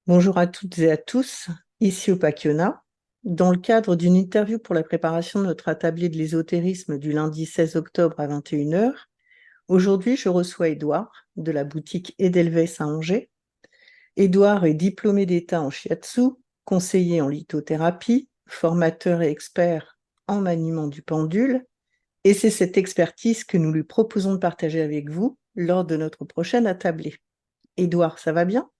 Bonjour à toutes et à tous, ici Opakiona. Dans le cadre d'une interview pour la préparation de notre atelier de l'ésotérisme du lundi 16 octobre à 21 heures, aujourd'hui je reçois Édouard de la boutique Edelweiss à Angers. Édouard est diplômé d'État en shiatsu, conseiller en lithothérapie, formateur et expert en maniement du pendule, et c'est cette expertise que nous lui proposons de partager avec vous lors de notre prochaine attablée. Édouard, ça va bien?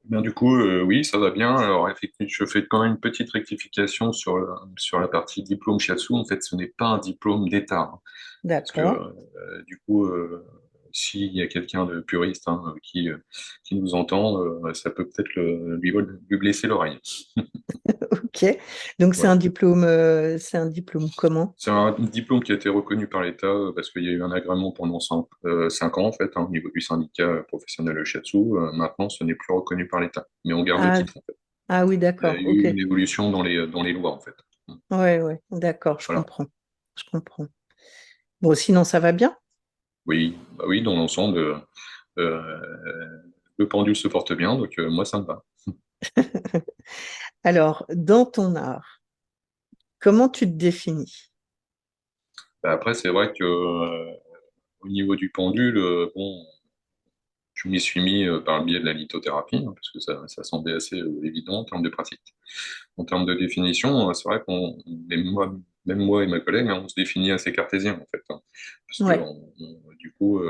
Bien, du coup, oui, ça va bien. Alors, effectivement, je fais quand même une petite rectification sur la partie diplôme shiatsu. En fait, ce n'est pas un diplôme d'État, hein. Parce que, D'accord. du coup, s'il y a quelqu'un de puriste qui nous entend, ça peut peut-être lui blesser l'oreille. Ok, donc Voilà. c'est un diplôme comment? C'est un diplôme qui a été reconnu par l'État parce qu'il y a eu un agrément pendant 5 ans, en fait, hein, au niveau du syndicat professionnel de shiatsu. Maintenant, ce n'est plus reconnu par l'État, mais on garde le Ah, titre, en fait. ah oui, Il y a d'accord, ok. eu une évolution dans les lois, en fait. Ouais, ouais, d'accord, je Voilà. comprends. Je comprends. Bon, sinon ça va bien? Oui, bah oui, dans l'ensemble, le pendule se porte bien, donc moi, ça me va. Alors, dans ton art, comment tu te définis? Bah, après, c'est vrai que au niveau du pendule, bon, je m'y suis mis par le biais de la lithothérapie, hein, parce que ça semblait assez évident en termes de pratique. En termes de définition, c'est vrai même moi et ma collègue, hein, on se définit assez cartésien, en fait, hein, parce que Ouais, du coup,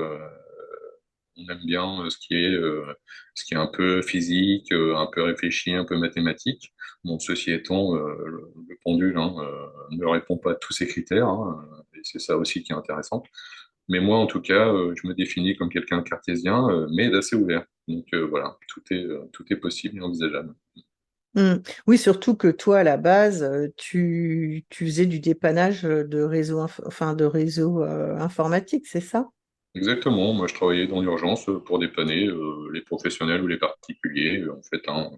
on aime bien ce qui est un peu physique, un peu réfléchi, un peu mathématique. Bon, ceci étant, le pendule, hein, ne répond pas à tous ces critères, hein, et c'est ça aussi qui est intéressant. Mais moi, en tout cas, je me définis comme quelqu'un de cartésien, mais d'assez ouvert. Donc voilà, tout est possible et envisageable. hmm. Oui, surtout que toi, à la base, tu faisais du dépannage de réseau, enfin de réseau informatique, c'est ça? Exactement, moi je travaillais dans l'urgence pour dépanner les professionnels ou les particuliers, en fait, hein,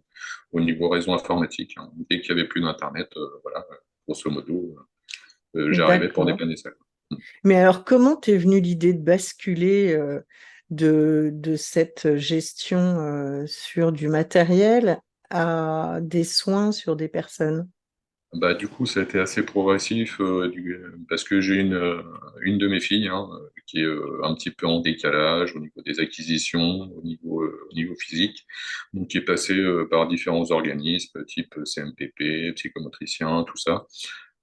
au niveau réseau informatique, hein. Dès qu'il n'y avait plus d'Internet, voilà, grosso modo, j'arrivais pour D'accord. dépanner ça. Mais alors, comment t'es venue l'idée de basculer de cette gestion sur du matériel à des soins sur des personnes? Bah, du coup, ça a été assez progressif parce que j'ai une de mes filles, hein, qui est un petit peu en décalage au niveau des acquisitions, au niveau physique, donc qui est passée par différents organismes type CMPP, psychomotricien, tout ça.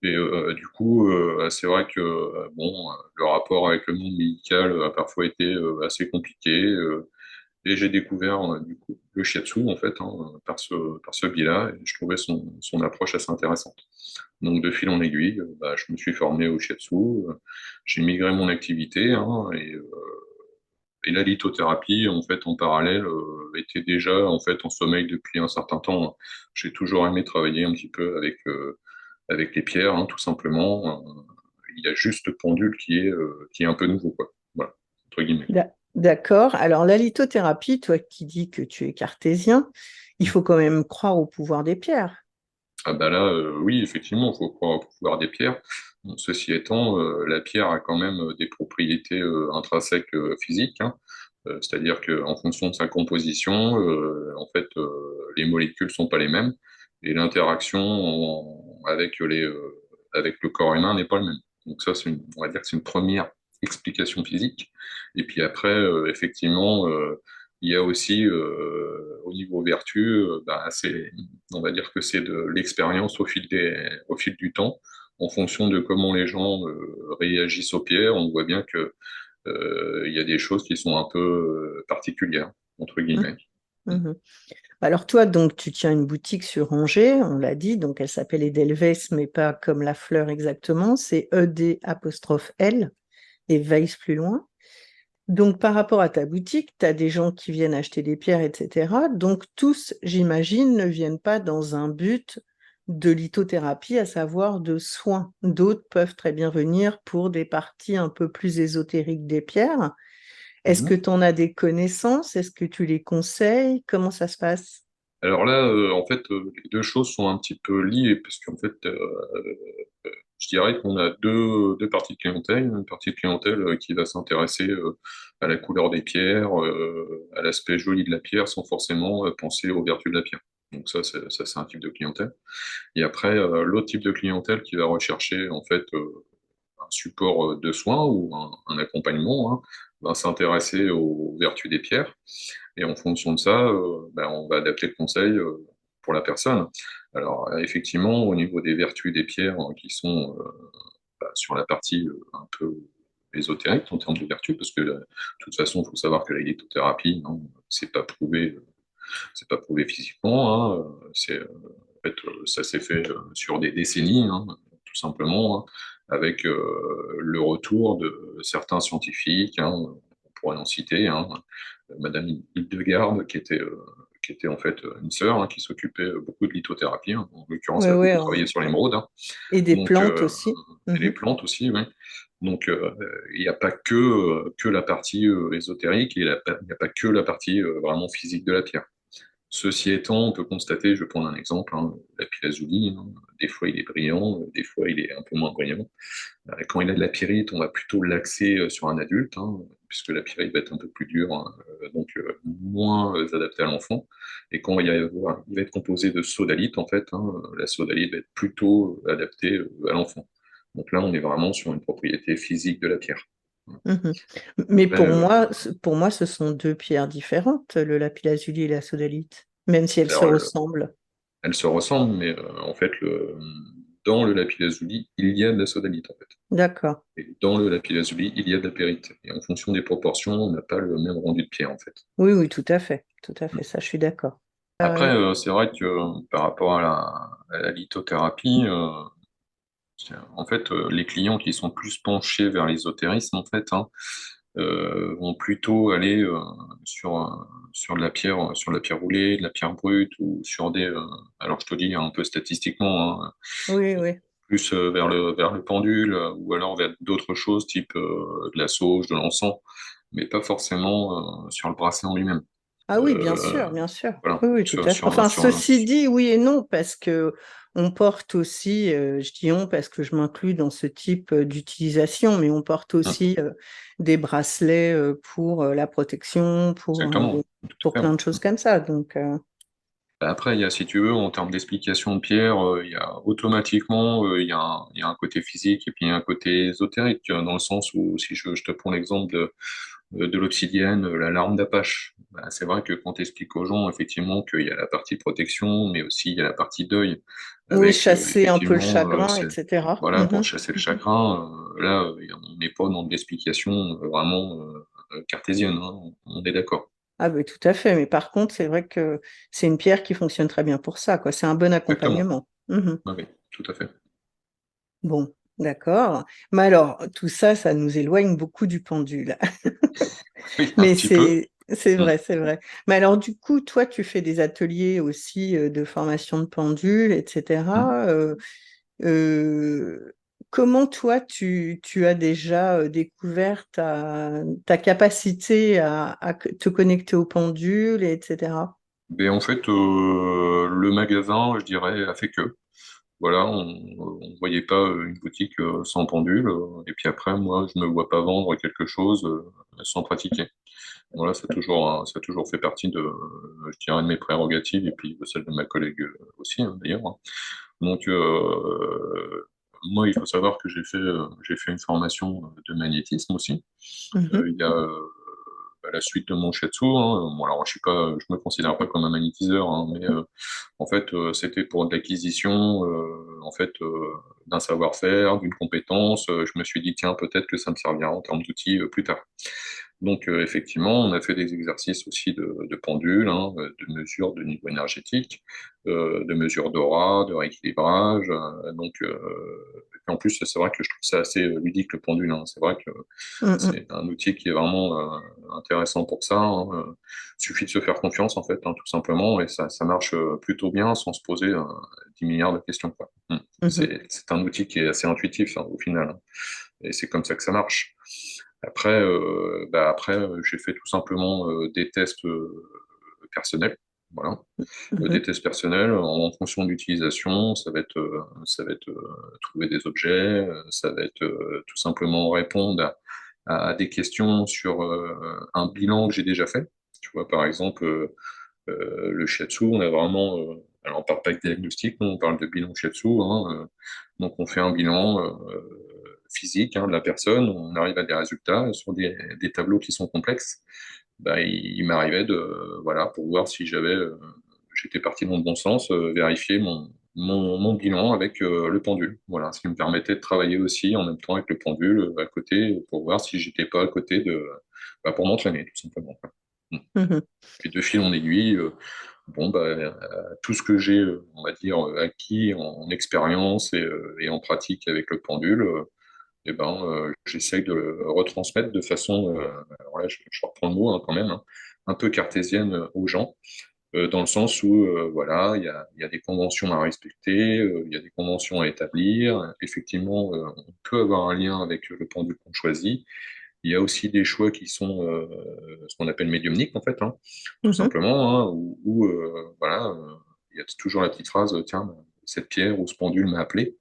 Et du coup, c'est vrai que bon, le rapport avec le monde médical a parfois été assez compliqué. Et j'ai découvert du coup le shiatsu en fait, hein, par ce biais-là, et je trouvais son approche assez intéressante. Donc de fil en aiguille, bah, je me suis formé au shiatsu, j'ai migré mon activité, hein, et la lithothérapie en fait en parallèle était déjà en fait en sommeil depuis un certain temps, hein. J'ai toujours aimé travailler un petit peu avec les pierres, hein, tout simplement. Il y a juste le pendule qui est un peu nouveau, quoi. Voilà, entre guillemets. D'accord. Alors, la lithothérapie, toi qui dis que tu es cartésien, il faut quand même croire au pouvoir des pierres. Ah bah là, oui, effectivement, il faut croire au pouvoir des pierres. Bon, ceci étant, la pierre a quand même des propriétés intrinsèques physiques, hein. C'est-à-dire qu'en fonction de sa composition, en fait, les molécules sont pas les mêmes et l'interaction avec le corps humain n'est pas le même. Donc ça, on va dire que c'est une première explication physique. Et puis après, effectivement, il y a aussi au niveau vertu, bah, on va dire que c'est de l'expérience au fil du temps, en fonction de comment les gens réagissent aux pierres. On voit bien que il y a des choses qui sont un peu particulières, entre Mhm. guillemets. Mhm. Alors, toi, donc, tu tiens une boutique sur Angers, on l'a dit, donc elle s'appelle Edelweiss, mais pas comme la fleur exactement, c'est ED apostrophe L et Weiss plus loin. Donc, par rapport à ta boutique, tu as des gens qui viennent acheter des pierres, etc. Donc, tous, j'imagine, ne viennent pas dans un but de lithothérapie, à savoir de soins. D'autres peuvent très bien venir pour des parties un peu plus ésotériques des pierres. Est-ce que Mhm. tu en as des connaissances? Est-ce que tu les conseilles? Comment ça se passe? Alors là, en fait, les deux choses sont un petit peu liées, parce qu'en fait, je dirais qu'on a deux parties de clientèle. Une partie de clientèle qui va s'intéresser à la couleur des pierres, à l'aspect joli de la pierre, sans forcément penser aux vertus de la pierre. Donc c'est un type de clientèle. Et après, l'autre type de clientèle qui va rechercher en fait un support de soins ou un accompagnement, hein, va s'intéresser aux vertus des pierres. Et en fonction de ça, ben, on va adapter le conseil pour la personne. Alors, effectivement, au niveau des vertus des pierres qui sont bah, sur la partie un peu ésotérique en termes de vertus, parce que de toute façon, il faut savoir que la lithothérapie, non, c'est pas prouvé physiquement. Hein, en fait, ça s'est fait sur des décennies, hein, tout simplement, hein, avec le retour de certains scientifiques, hein, on pourrait en citer, hein, Madame Hildegard, qui était en fait une sœur hein, qui s'occupait beaucoup de lithothérapie. Hein. En l'occurrence, Ouais, elle a ouais, beaucoup travaillé sur l'émeraude. Hein. et des Donc, plantes aussi. et les Mhm. plantes aussi, oui. Donc, il n'y a pas que la partie ésotérique, et il n'y a pas que la partie vraiment physique de la pierre. Ceci étant, on peut constater, je vais prendre un exemple, hein, la lazuli, hein, des fois il est brillant, des fois il est un peu moins brillant. Quand il a de la pyrite, on va plutôt l'axer sur un adulte, hein, puisque la pyrite va être un peu plus dure, hein, donc moins adaptée à l'enfant. Et quand il va être composé de sodalite, en fait, hein, la sodalite va être plutôt adaptée à l'enfant. Donc là, on est vraiment sur une propriété physique de la pierre. Mhm. Mais Après, pour moi, ce sont deux pierres différentes, le lapis-lazuli et la sodalite, même si elles se alors, ressemblent. elles se ressemblent, mais en fait, dans le lapis-lazuli, il y a de la sodalite, en fait. D'accord. Et dans le lapis-lazuli, il y a de la périte. Et en fonction des proportions, on n'a pas le même rendu de pierre, en fait. Oui, oui, tout à fait, ça, je suis d'accord. Après, Euh, c'est vrai que par rapport à la lithothérapie, en fait, les clients qui sont plus penchés vers l'ésotérisme, en fait, hein, vont plutôt aller sur de la pierre roulée, de la pierre brute, ou sur alors je te dis un peu statistiquement, hein, oui, oui. plus vers le pendule, ou alors vers d'autres choses, type de la sauge, de l'encens, mais pas forcément sur le bracelet en lui-même. Ah oui, bien Euh, sûr, bien sûr. voilà, Oui, oui, tout à fait. Enfin, ceci dit, oui et non, parce que on porte aussi, je dis on parce que je m'inclus dans ce type d'utilisation, mais on porte aussi des bracelets pour la protection, exactement, tout pour à fait. plein de choses comme ça. Donc, Après, il y a, si tu veux, en termes d'explication de Pierre, il y a automatiquement, il y a un côté physique et puis il y a un côté ésotérique, dans le sens où, si je te prends l'exemple de l'obsidienne, la larme d'Apache, bah, c'est vrai que quand tu expliques aux gens, effectivement, qu'il y a la partie protection, mais aussi il y a la partie deuil, oui, avec, chasser un peu le effectivement, chagrin, etc. voilà, pour Mhm. chasser le chagrin, là, on n'est pas dans de l'explication vraiment cartésienne, hein, on est d'accord. Ah oui, tout à fait. Mais par contre, c'est vrai que c'est une pierre qui fonctionne très bien pour ça, quoi. C'est un bon Exactement. accompagnement. Mhm. Oui, oui, tout à fait. Bon, d'accord. Mais alors, tout ça, ça nous éloigne beaucoup du pendule. Oui, un Mais petit peu. c'est Mm. vrai, c'est vrai. Mais alors, du coup, toi, tu fais des ateliers aussi de formation de pendule, Mm. etc. Euh, comment toi, tu as déjà découvert ta capacité à te connecter au pendule, etc. Mais en fait, le magasin, je dirais, a fait que. Voilà, on voyait pas une boutique sans pendule. Et puis après, moi, je me vois pas vendre quelque chose sans pratiquer. Voilà, ça a toujours fait partie de, je dirais, de mes prérogatives et puis de celle de ma collègue aussi, hein, d'ailleurs. Hein. Donc, moi, il faut savoir que j'ai fait une formation de magnétisme aussi. Mhm. Il y a à la suite de mon shiatsu. Hein. Bon, alors, je me considère pas comme un magnétiseur, hein, mais en fait, c'était pour de l'acquisition, en fait, d'un savoir-faire, d'une compétence. Je me suis dit, tiens, peut-être que ça me servira en termes d'outils plus tard. Donc, effectivement, on a fait des exercices aussi de pendule, hein, de mesure de niveau énergétique, de mesure d'aura, de rééquilibrage. Donc, et en plus, c'est vrai que je trouve ça assez ludique, le pendule. Hein. C'est vrai que Mhm. c'est un outil qui est vraiment intéressant pour ça. Hein. Suffit de se faire confiance, en fait, hein, tout simplement, et ça marche plutôt bien sans se poser 10 milliards de questions, quoi. Mhm. C'est un outil qui est assez intuitif, hein, au final. Hein. Et c'est comme ça que ça marche. Après, j'ai fait tout simplement des tests personnels. Voilà. Des Mhm. tests personnels en fonction de l'utilisation, ça va être trouver des objets, ça va être tout simplement répondre à des questions sur un bilan que j'ai déjà fait. Tu vois, par exemple, le shiatsu, on a vraiment, alors on parle pas de diagnostic, nous, on parle de bilan shiatsu, hein, donc on fait un bilan physique de la personne, on arrive à des résultats sur des tableaux qui sont complexes. Bah, il m'arrivait de, voilà, pour voir si j'étais parti dans le bon sens, vérifier mon bilan avec le pendule. Voilà, ce qui me permettait de travailler aussi en même temps avec le pendule à côté pour voir si j'étais pas à côté bah, pour m'entraîner, tout simplement, quoi. Mm. Mhm. Et de fil en aiguille, bon, bah, tout ce que j'ai, on va dire, acquis en expérience et en pratique avec le pendule, eh ben, j'essaye de le retransmettre de façon, alors là, je reprends le mot quand même, hein, un peu cartésienne aux gens, dans le sens où, voilà, il y a des conventions à respecter, il y a des conventions à établir. Effectivement, on peut avoir un lien avec le pendule qu'on choisit. Il y a aussi des choix qui sont ce qu'on appelle médiumniques, en fait, hein, tout Mhm. simplement, hein, où, voilà, il y a toujours la petite phrase, tiens, cette pierre ou ce pendule m'a appelé.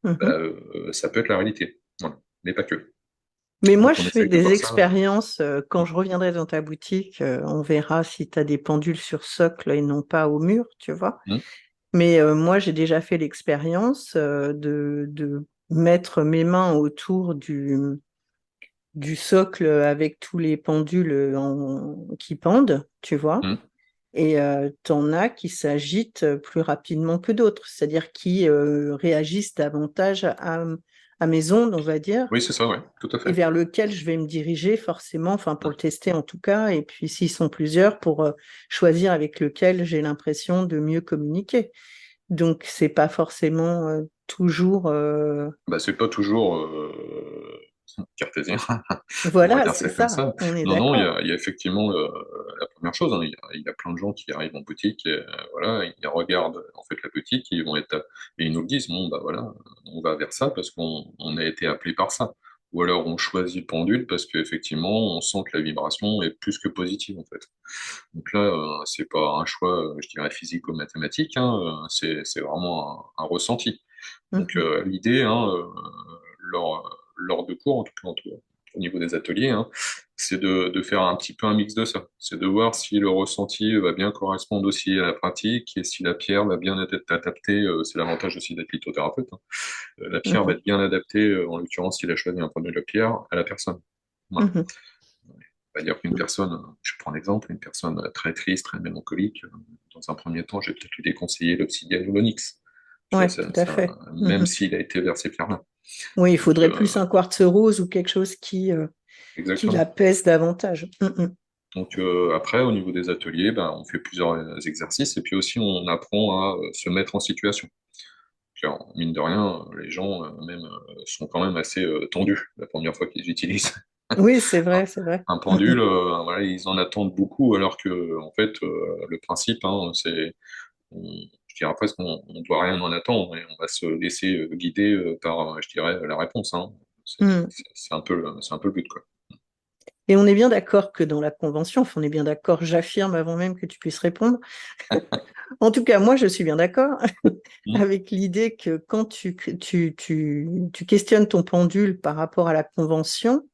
Bah, Mhm. ça peut être la réalité, voilà, mais pas que. Mais moi, Donc je on fais essaye de des voir ça. expériences. Quand je reviendrai dans ta boutique, on verra si tu as des pendules sur socle et non pas au mur, tu vois. Hmm, Mais moi, j'ai déjà fait l'expérience de mettre mes mains autour du socle avec tous les pendules qui pendent, tu vois. hmm. Et t'en as qui s'agitent plus rapidement que d'autres, c'est-à-dire qui réagissent davantage à mes ondes, on va dire, Oui, c'est ça, ouais, tout à et fait. vers lequel je vais me diriger forcément, enfin pour le tester en tout cas, et puis s'ils sont plusieurs, pour choisir avec lequel j'ai l'impression de mieux communiquer. Donc c'est pas forcément toujours, Bah, c'est pas toujours cartésien, on va voilà, dire c'est ça comme ça, ça. on est Non, non, d'accord. il y a effectivement la première chose, hein, il y a plein de gens qui arrivent en boutique, et, voilà, ils regardent en fait la boutique, ils vont être, et ils nous le disent, bon, bah voilà, on va vers ça parce qu'on a été appelé par ça. Ou alors on choisit le pendule parce qu'effectivement, on sent que la vibration est plus que positive en fait. Donc là, c'est pas un choix, je dirais, physico-mathématique, hein, c'est vraiment un ressenti. Donc Mhm. l'idée, hein, lors de cours, en tout cas au niveau des ateliers, hein, c'est de faire un petit peu un mix de ça. C'est de voir si le ressenti va bien correspondre aussi à la pratique et si la pierre va bien être adaptée. C'est l'avantage aussi d'être lithothérapeute, hein. La pierre va Mhm. être bien adaptée, en l'occurrence, s'il a choisi un produit de la pierre, à la personne. Voilà. Mhm. On va dire qu'une personne, je prends l'exemple, une personne très triste, très mélancolique, dans un premier temps, j'ai peut-être lui déconseiller l'obsidienne ou l'onyx. Tu vois, Ouais, tout à fait. même Mhm. s'il a été vers ces pierres-là. Oui, il Donc, faudrait plus un quartz rose ou quelque chose qui exactement. l'apaise davantage. Mhm. Donc, après, au niveau des ateliers, ben, on fait plusieurs exercices et puis aussi on apprend à se mettre en situation. Car, mine de rien, les gens même sont quand même assez tendus la première fois qu'ils utilisent Oui, c'est un, vrai, c'est vrai. un pendule. Voilà, ils en attendent beaucoup alors que, en fait, le principe, hein, je dirais presque qu'on ne doit rien en attendre et on va se laisser guider par, je dirais, la réponse, hein. Mhm. C'est un peu le but, quoi. Et on est bien d'accord que dans la convention, enfin, on est bien d'accord, j'affirme avant même que tu puisses répondre. En tout cas, moi, je suis bien d'accord Mm. avec l'idée que quand tu questionnes ton pendule par rapport à la convention,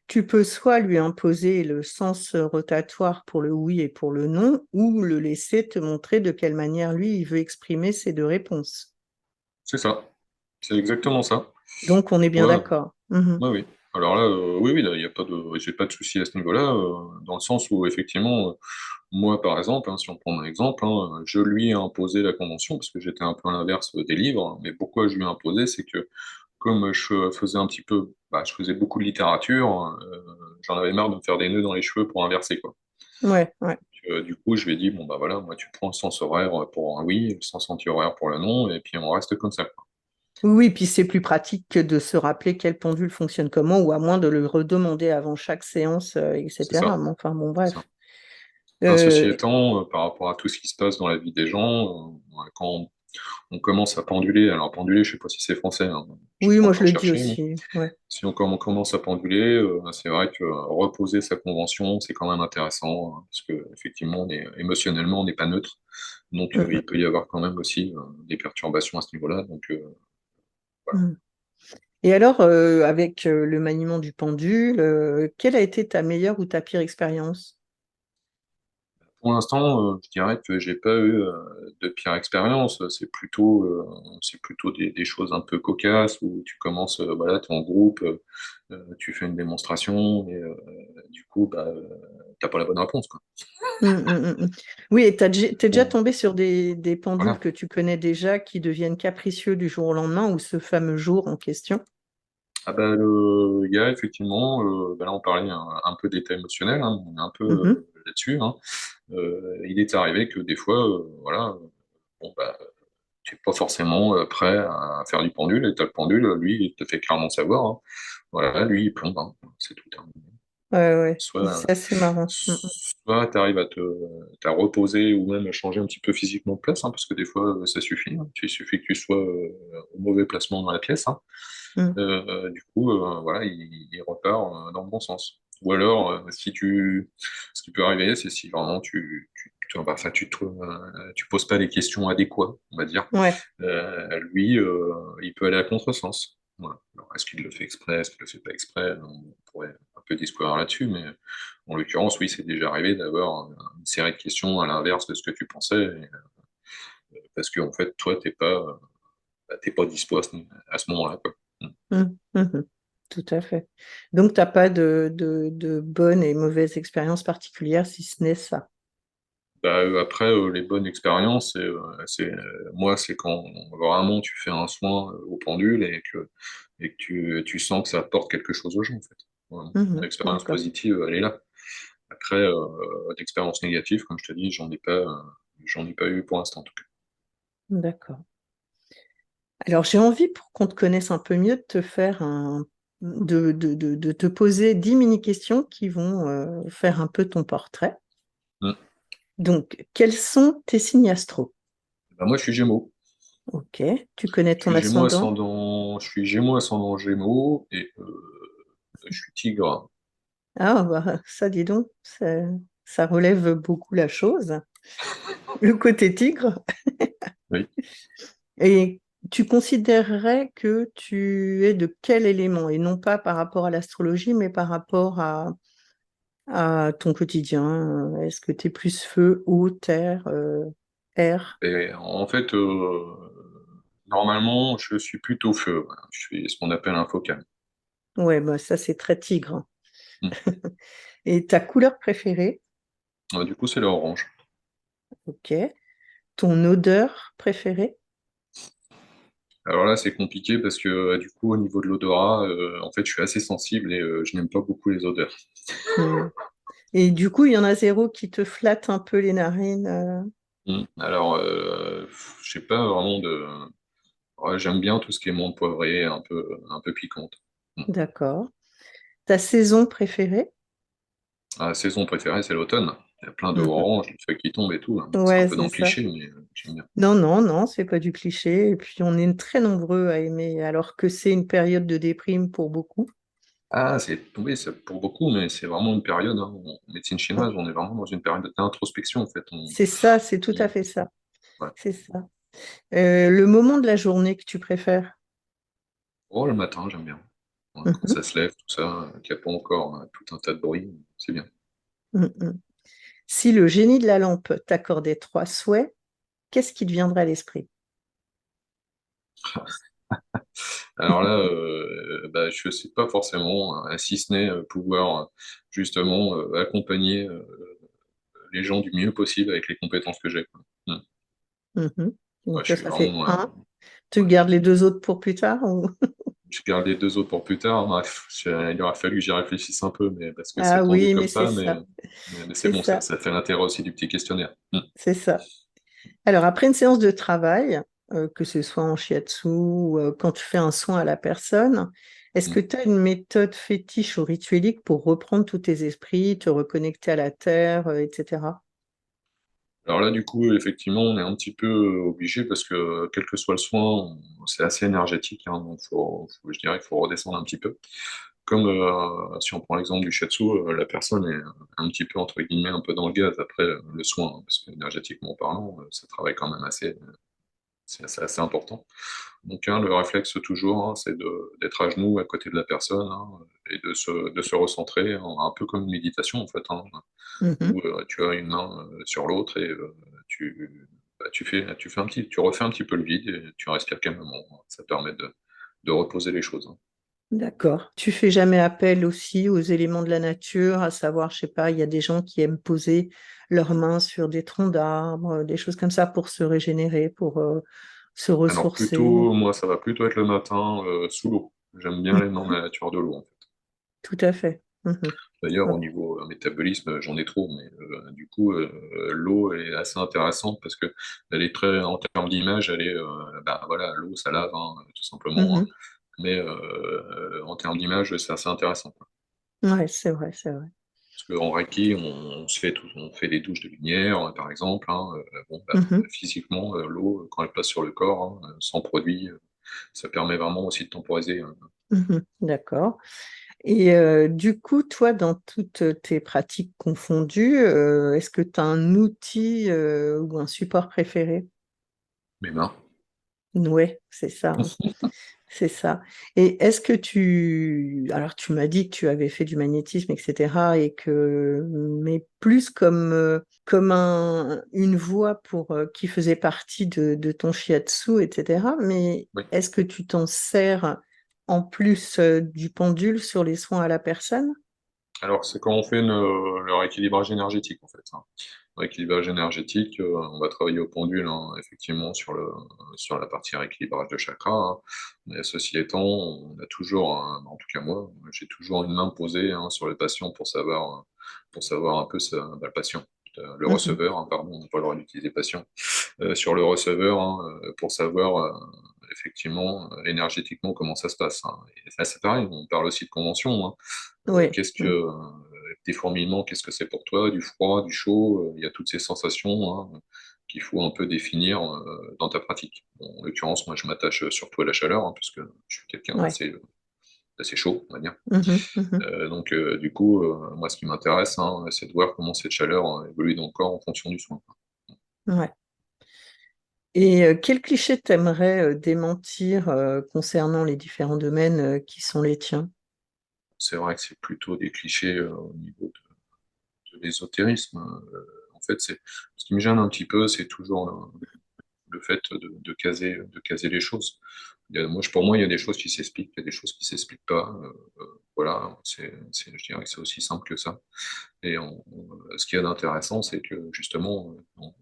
tu peux soit lui imposer le sens rotatoire pour le oui et pour le non, ou le laisser te montrer de quelle manière lui, il veut exprimer ses deux réponses. C'est ça. C'est exactement ça. Donc, on est bien Ouais, d'accord. Mhm. ouais, oui. Alors là, oui, oui, là, il y a pas de, j'ai pas de souci à ce niveau-là, dans le sens où effectivement, moi, par exemple, hein, si on prend un exemple, hein, je lui ai imposé la convention parce que j'étais un peu à l'inverse des livres. Mais pourquoi je lui ai imposé, c'est que comme je faisais un petit peu, bah, je faisais beaucoup de littérature, j'en avais marre de me faire des nœuds dans les cheveux pour inverser, quoi. Ouais, ouais. Du coup, je lui ai dit, bon, bah voilà, moi, tu prends le sens horaire pour un oui, le sens anti-horaire pour le non, et puis on reste comme ça, quoi. Oui, puis c'est plus pratique que de se rappeler quel pendule fonctionne comment, ou à moins de le redemander avant chaque séance, C'est etc. ça, Mais enfin, bon, c'est ça. bref. Enfin, ceci Euh, étant, par rapport à tout ce qui se passe dans la vie des gens, quand on commence à penduler. Alors penduler, je sais pas si c'est français, hein, j'ai Oui, pas moi je encore le dis cherché, mais aussi. Ouais. si on commence à penduler, c'est vrai que reposer sa convention, c'est quand même intéressant, hein, parce que effectivement, émotionnellement, on n'est pas neutre. Donc, Mm, il peut y avoir quand même aussi des perturbations à ce niveau-là. Donc, mm, voilà. mm. Et alors, avec le maniement du pendule, quelle a été ta meilleure ou ta pire expérience? Pour l'instant, je dirais que j'ai pas eu de pire expérience. C'est plutôt des choses un peu cocasses où tu commences, voilà, tu es en groupe, tu fais une démonstration et du coup, bah, t'as pas la bonne réponse, quoi. Mm, mm, mm, mm. Oui, et t'es déjà Bon, tombé sur des pendules voilà. que tu connais déjà qui deviennent capricieux du jour au lendemain ou ce fameux jour en question? Ah bah, il y a effectivement, bah là on parlait un peu d'état émotionnel, hein, on est un peu Mhm. là-dessus, hein. Il est arrivé que des fois, voilà, bon bah, tu n'es pas forcément prêt à faire du pendule, et t'as le pendule, lui, il te fait clairement savoir, hein. Voilà, lui, il plombe, hein. C'est tout, hein. Ouais, ouais, Soit, c'est assez marrant. Mm, soit tu arrives t'à reposer ou même à changer un petit peu physiquement de place, hein, parce que des fois, ça suffit, hein. Il suffit que tu sois au mauvais placement dans la pièce, hein. mm, Du coup, voilà, il repart dans le bon sens. Ou alors, ce qui peut arriver, c'est si vraiment enfin, tu poses pas les questions adéquates, on va dire. mm. Ouais, Lui, il peut aller à contresens. Voilà. Alors, est-ce qu'il le fait exprès, est-ce qu'il le fait pas exprès? On pourrait un peu discourir là-dessus, mais en l'occurrence, oui, c'est déjà arrivé d'avoir une série de questions à l'inverse de ce que tu pensais, parce que en fait, toi, t'es pas dispo à ce moment-là, quoi. mm, mhm. Tout à fait. Donc, t'as pas de bonnes et mauvaises expériences particulières, si ce n'est ça. Bah, après, les bonnes expériences, moi, c'est quand vraiment tu fais un soin au pendule et que tu sens que ça apporte quelque chose aux gens, en fait. Voilà. Mon Mhm. expérience D'accord, positive, elle est là. Après, d'expérience négative, comme je te dis, j'en ai pas eu pour l'instant, en tout cas. d'accord. Alors, j'ai envie, pour qu'on te connaisse un peu mieux, de te faire de te poser 10 mini-questions qui vont faire un peu ton portrait. Hmm. Donc, quels sont tes signes astro? Bah, moi, je suis Gémeaux. Ok, tu connais ton ascendant? Je suis Gémeaux ascendant Gémeaux et je suis Tigre. Ah, bah, ça, dis donc, ça relève beaucoup la chose. Le côté tigre. Oui. Et tu considérerais que tu es de quel élément? Et non pas par rapport à l'astrologie, mais par rapport à ton quotidien. Est-ce que tu es plus feu, eau, terre, air? Et en fait, normalement, je suis plutôt feu. Voilà. Je suis ce qu'on appelle un focal. Ouais, bah, ça, c'est très tigre. Hmm. Et ta couleur préférée? Du coup, c'est l'orange. Ok. Ton odeur préférée? Alors là, c'est compliqué parce que du coup, au niveau de l'odorat, en fait, je suis assez sensible et je n'aime pas beaucoup les odeurs. Hmm. Et du coup, il y en a zéro qui te flatte un peu les narines. Alors, je sais pas vraiment de. Ouais, j'aime bien tout ce qui est menthe poivrée, un peu piquante. Mm. D'accord. Ta saison préférée? La saison préférée, c'est l'automne. Il y a plein Mhm. d'oranges, des feuilles qui tombent et tout, hein. C'est un Ouais, peu dans c'est le ça. cliché, mais j'aime bien. Non, non, non, c'est pas du cliché. Et puis, on est très nombreux à aimer, alors que c'est une période de déprime pour beaucoup. Ah, c'est tombé ça, pour beaucoup, mais c'est vraiment une période, hein. En médecine chinoise, on est vraiment dans une période d'introspection, en fait. C'est ça, c'est tout à On- fait ça. ouais. C'est ça. Le moment de la journée que tu préfères? Oh, le matin, j'aime bien. Ouais, quand Mhm, ça se lève, tout ça, qu'il n'y a pas encore tout un tas de bruit, c'est bien. mhm. Si le génie de la lampe t'accordait trois souhaits, qu'est-ce qui te viendrait à l'esprit? Alors là, bah, je ne sais pas forcément, si ce n'est pouvoir justement accompagner les gens du mieux possible avec les compétences que j'ai, quoi. Mhm. Ouais, Donc je ça, suis ça fait vraiment, un. Tu ouais. gardes les deux autres pour plus tard ou... Je garde les deux autres pour plus tard. Bref, il aura fallu que j'y réfléchisse un peu, mais parce que c'est Ah tendu oui, comme mais c'est ça, ça. mais c'est C'est bon, ça, ça. ça fait l'intérêt aussi du petit questionnaire. C'est ça. Alors, après une séance de travail, que ce soit en shiatsu ou quand tu fais un soin à la personne, est-ce Mm. que tu as une méthode fétiche ou rituelique pour reprendre tous tes esprits, te reconnecter à la terre, etc.? Alors là, du coup, effectivement, on est un petit peu obligé parce que quel que soit le soin, c'est assez énergétique, hein, donc je dirais qu'il faut redescendre un petit peu. Comme si on prend l'exemple du shiatsu, la personne est un petit peu entre guillemets un peu dans le gaz après le soin, hein, parce qu'énergétiquement parlant, ça travaille quand même assez important. Donc hein, le réflexe toujours, hein, c'est d'être à genoux à côté de la personne, hein, et de se recentrer, hein, un peu comme une méditation en fait, hein, Mhm. où tu as une main sur l'autre et tu refais un petit peu le vide et tu respires calmement. Ça permet de reposer les choses, hein. D'accord. Tu fais jamais appel aussi aux éléments de la nature, à savoir, je sais pas, il y a des gens qui aiment poser leurs mains sur des troncs d'arbres, des choses comme ça pour se régénérer, pour se Alors ressourcer. plutôt, moi, ça va plutôt être le matin sous l'eau. J'aime bien aller dans la nature de l'eau, en fait. Tout à fait. Mhm. D'ailleurs, au Ok. niveau métabolisme, j'en ai trop, mais du coup, l'eau est assez intéressante parce que elle est très, en termes d'image, elle est, bah voilà, l'eau, ça lave, hein, tout simplement, hein. Mhm. Mais en termes d'image, c'est assez intéressant, quoi. Ouais, c'est vrai, c'est vrai. Parce qu'en Reiki, on fait des douches de lumière, par exemple, hein, bon, bah, Mhm. physiquement, l'eau, quand elle passe sur le corps, hein, sans produit, ça permet vraiment aussi de temporiser, hein. Mhm. D'accord. Et du coup, toi, dans toutes tes pratiques confondues, est-ce que tu as un outil ou un support préféré? Mes mains. Ouais, c'est ça, hein. C'est ça. Et est-ce que alors tu m'as dit que tu avais fait du magnétisme, etc., et que, mais plus comme une voie qui faisait partie de ton shiatsu, etc. Mais Oui. est-ce que tu t'en sers en plus du pendule sur les soins à la personne? Alors, c'est quand on fait le rééquilibrage énergétique, en fait, hein. Le rééquilibrage énergétique, on va travailler au pendule, hein, effectivement, sur la partie rééquilibrage de chakra, hein. Mais ceci étant, on a toujours, en tout cas moi, j'ai toujours une main posée, hein, sur le patient pour savoir un peu le patient, le Mhm. receveur, hein, pardon, on n'a pas le droit d'utiliser patient, sur le receveur, hein, pour savoir effectivement énergétiquement comment ça se passe, hein. Et là, c'est pareil, on parle aussi de convention, hein. Oui, Qu'est-ce que oui, des fourmillements, qu'est-ce que c'est pour toi, du froid, du chaud, il y a toutes ces sensations, hein, qu'il faut un peu définir dans ta pratique. Bon, en l'occurrence, moi je m'attache surtout à la chaleur, hein, puisque je suis quelqu'un ouais. d'assez chaud, on va dire. Mhm, mhm. Donc du coup, moi ce qui m'intéresse, hein, c'est de voir comment cette chaleur évolue dans le corps en fonction du soin. Ouais. Et quel cliché t'aimerais démentir concernant les différents domaines qui sont les tiens? C'est vrai que c'est plutôt des clichés au niveau de l'ésotérisme, hein. En fait, ce qui me gêne un petit peu, c'est toujours le fait de caser les choses. Pour moi, il y a des choses qui s'expliquent, il y a des choses qui s'expliquent pas. Voilà, je dirais que c'est aussi simple que ça. Et ce qu'il y a d'intéressant, c'est que justement,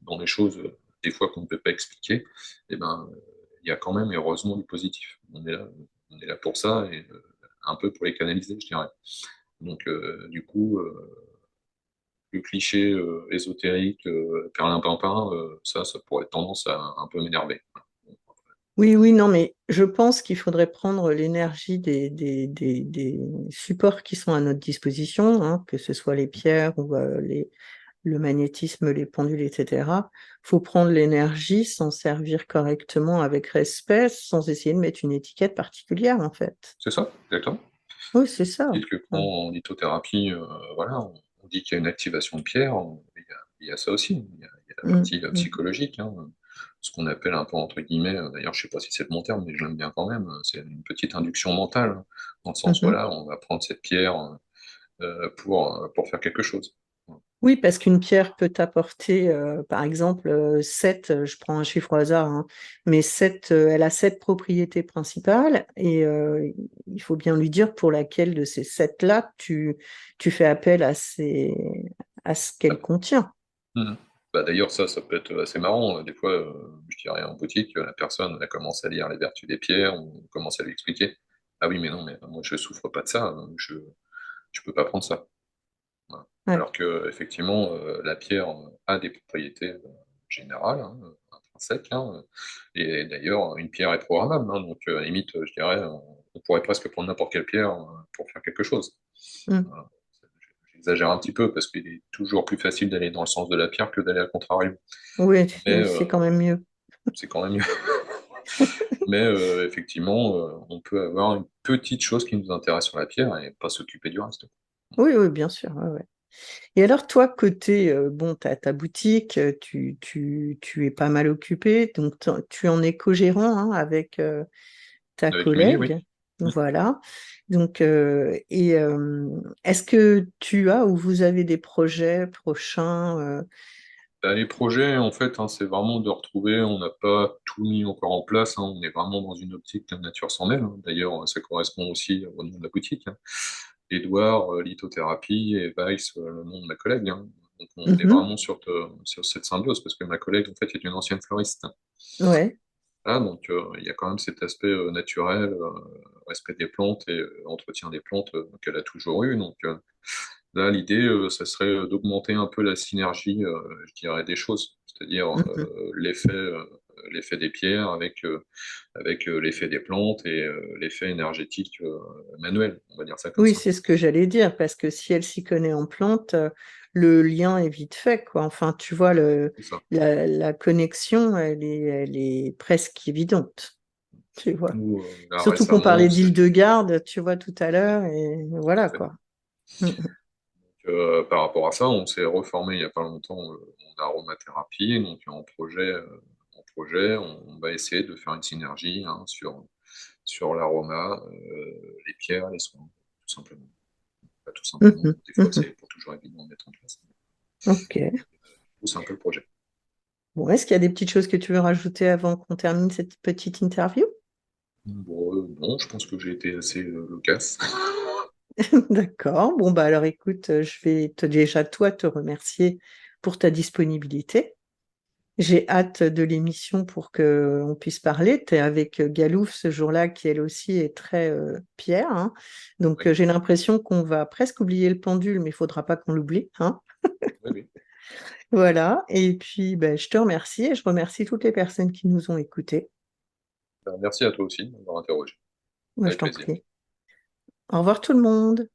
dans les choses, des fois qu'on ne peut pas expliquer, eh ben, il y a quand même, et heureusement, du positif. On est là pour ça et un peu pour les canaliser, je dirais. Donc, du coup, le cliché ésotérique, perlimpinpin, ça pourrait être tendance à un peu m'énerver. Oui, oui, non, mais je pense qu'il faudrait prendre l'énergie des supports qui sont à notre disposition, hein, que ce soit les pierres ou le magnétisme, les pendules, etc. Il faut prendre l'énergie, s'en servir correctement avec respect, sans essayer de mettre une étiquette particulière, en fait. C'est ça, exactement. Oui, c'est ça. Dites que quand Mm. en lithothérapie, voilà, on dit qu'il y a une activation de pierre, il y a ça aussi. Il y a la Mm, partie mm, psychologique, hein, ce qu'on appelle un peu entre guillemets, d'ailleurs je sais pas si c'est le bon terme, mais je l'aime bien quand même, c'est une petite induction mentale, hein, dans le sens, mhm. voilà, on va prendre cette pierre pour faire quelque chose. Oui, parce qu'une pierre peut apporter, par exemple, 7, je prends un chiffre au hasard, hein, mais 7, elle a 7 propriétés principales et il faut bien lui dire pour laquelle de ces 7-là, tu fais appel à ce qu'elle contient. Mhm. Bah, d'ailleurs, ça peut être assez marrant. Des fois, je dirais en boutique, la personne elle commence à lire les vertus des pierres, on commence à lui expliquer. Ah oui, mais non, mais moi je souffre pas de ça, je peux pas prendre ça. Voilà. Ouais. Alors que effectivement, la pierre a des propriétés générales, hein, intrinsèques, hein, et d'ailleurs, une pierre est programmable, hein, donc à la limite, je dirais, on pourrait presque prendre n'importe quelle pierre pour faire quelque chose. Mm. Voilà. j'exagère un petit peu parce qu'il est toujours plus facile d'aller dans le sens de la pierre que d'aller à contrario. Oui, Mais c'est quand même mieux. c'est quand même mieux. Mais effectivement, on peut avoir une petite chose qui nous intéresse sur la pierre et pas s'occuper du reste. Oui, oui, bien sûr. Ouais, ouais. Et alors, toi, côté, bon, tu as ta boutique, tu es pas mal occupé, donc tu en es co-gérant hein, avec ta Avec Mélie, oui. collègue. Voilà. Donc, est-ce que tu as ou vous avez des projets prochains Bah, les projets, en fait, hein, c'est vraiment de retrouver, on n'a pas tout mis encore en place, hein, on est vraiment dans une optique de nature sans mêle, hein. D'ailleurs, ça correspond aussi au nom de la boutique, hein. Édouard, lithothérapie, et Weiss, le nom de ma collègue, hein. Donc on est Mhm. vraiment sur cette symbiose, parce que ma collègue, en fait, est une ancienne fleuriste. Ouais. Ah, donc il y a quand même cet aspect naturel, respect des plantes et entretien des plantes qu'elle a toujours eu. Donc là, l'idée, ça serait d'augmenter un peu la synergie, je dirais, des choses, c'est-à-dire Mhm. l'effet des pierres avec l'effet des plantes et l'effet énergétique manuel, on va dire ça comme Oui, ça. c'est ce que j'allais dire, parce que si elle s'y connaît en plantes, le lien est vite fait, quoi. Enfin, tu vois, C'est ça. la connexion, elle est presque évidente, tu vois. Nous, là, Surtout qu'on récemment, parlait d'île de garde, tu vois, tout à l'heure, et tout à voilà, fait. quoi. Mhm. Par rapport à ça, on s'est reformé il n'y a pas longtemps en aromathérapie, donc en projet, on va essayer de faire une synergie hein, sur l'aroma, les pierres, les soins, tout simplement. Pas tout simplement, Mhm. des fois c'est Mhm. pas toujours évident de mettre en place. Ok. C'est un peu le projet. Bon, est-ce qu'il y a des petites choses que tu veux rajouter avant qu'on termine cette petite interview? Bon, non, je pense que j'ai été assez loquace. D'accord. Bon, bah alors écoute, je vais déjà toi te remercier pour ta disponibilité. J'ai hâte de l'émission pour qu'on puisse parler. Tu es avec Galouf ce jour-là, qui elle aussi est très Pierre, hein. Donc Oui, j'ai l'impression qu'on va presque oublier le pendule, mais il faudra pas qu'on l'oublie, hein. oui, oui. Voilà. Et puis ben, je te remercie et je remercie toutes les personnes qui nous ont écoutés. Ben, merci à toi aussi de m'avoir interrogé. Moi, je Avec t'en plaisir. prie. Au revoir tout le monde.